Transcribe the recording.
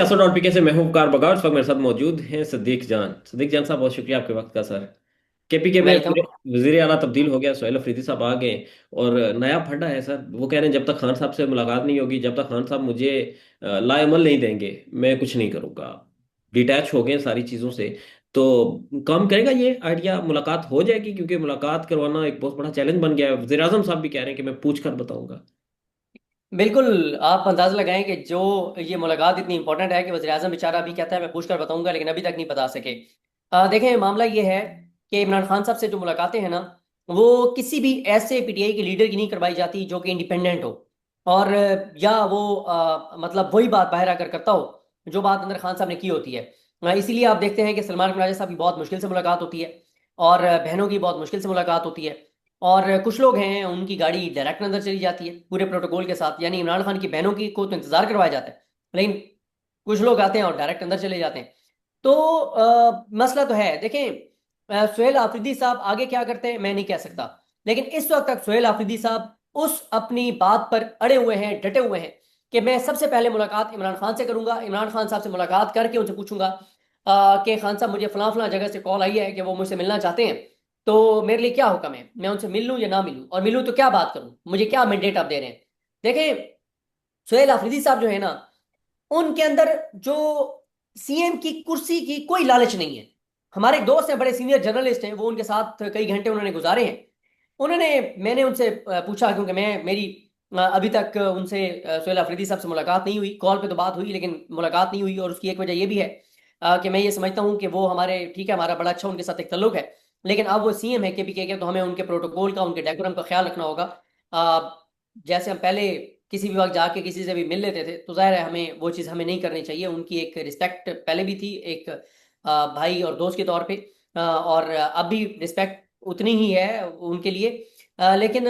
पीके से मैं हूं कार बगाड़। इस वक्त मेरे साथ मौजूद हैं सदीक जान साहब, बहुत शुक्रिया आपके वक्त का सर। केपीके में वेलकम। वजीर आला तब्दील हो गया, सोहेल अफरीदी साहब आ गए और नया फंडा है सर। वो कह रहे हैं जब तक खान साहब से मुलाकात नहीं होगी, जब तक खान साहब मुझे लाएमल नहीं देंगे, मैं कुछ नहीं करूंगा। डिटैच हो गए सारी चीज़ों से। तो काम करेगा ये आइडिया? मुलाकात हो जाएगी? क्योंकि मुलाकात करवाना एक बहुत बड़ा चैलेंज बन गया है। वजीर आजम साहब भी कह रहे हैं कि मैं पूछ कर बताऊंगा। बिल्कुल, आप अंदाजा लगाएं कि जो ये मुलाकात इतनी इंपॉर्टेंट है कि वज़ीर आज़म बेचारा अभी कहता है मैं पूछ कर बताऊंगा, लेकिन अभी तक नहीं बता सके। देखें, मामला ये है कि इमरान खान साहब से जो मुलाकातें हैं ना, वो किसी भी ऐसे पीटीआई के लीडर की नहीं करवाई जाती जो कि इंडिपेंडेंट हो। और या वो मतलब वही बात बाहर आकर करता हो जो बात अंदर खान साहब ने की होती है। इसीलिए आप देखते हैं कि सलमान बिन साहब की बहुत मुश्किल से मुलाकात होती है, और बहनों की बहुत मुश्किल से मुलाकात होती है। और कुछ लोग हैं उनकी गाड़ी डायरेक्ट अंदर चली जाती है पूरे प्रोटोकॉल के साथ, यानी इमरान खान की बहनों की को तो इंतजार करवाया जाता है, लेकिन कुछ लोग आते हैं और डायरेक्ट अंदर चले जाते हैं। तो मसला तो है। देखें, सुहेल आफरीदी साहब आगे क्या करते हैं मैं नहीं कह सकता, लेकिन इस वक्त तक सुहेल आफरीदी साहब उस अपनी बात पर अड़े हुए हैं, डटे हुए हैं कि मैं सबसे पहले मुलाकात इमरान खान से करूंगा। इमरान खान साहब से मुलाकात करके उनसे पूछूंगा कि खान साहब मुझे फलां फलां जगह से कॉल आई है कि वो मुझसे मिलना चाहते हैं, तो मेरे लिए क्या हुक्म है, मैं उनसे मिल लूं या ना मिलूं, और मिलूं तो क्या बात करूं, मुझे क्या मैंडेट आप दे रहे हैं। देखें, सुहेल अफरीदी साहब जो है ना, उनके अंदर जो सीएम की कुर्सी की कोई लालच नहीं है। हमारे एक दोस्त हैं, बड़े सीनियर जर्नलिस्ट हैं, वो उनके साथ कई घंटे उन्होंने गुजारे हैं। उन्होंने मैंने उनसे पूछा, क्योंकि मैं मेरी अभी तक उनसे सुहेल अफरीदी साहब से मुलाकात नहीं हुई, कॉल पे तो बात हुई लेकिन मुलाकात नहीं हुई, और उसकी एक वजह ये भी है कि मैं ये समझता हूँ कि वो हमारे, ठीक है, हमारा बड़ा अच्छा उनके साथ एक तल्लुक है, लेकिन अब वो सीएम है केपीके के, तो हमें उनके प्रोटोकॉल का, उनके डेकोरम का ख्याल रखना होगा। जैसे हम पहले किसी भी वक्त जाके किसी से भी मिल लेते थे, तो जाहिर है हमें वो चीज़ हमें नहीं करनी चाहिए। उनकी एक रिस्पेक्ट पहले भी थी, एक भाई और दोस्त के तौर पे, और अब भी रिस्पेक्ट उतनी ही है उनके लिए, लेकिन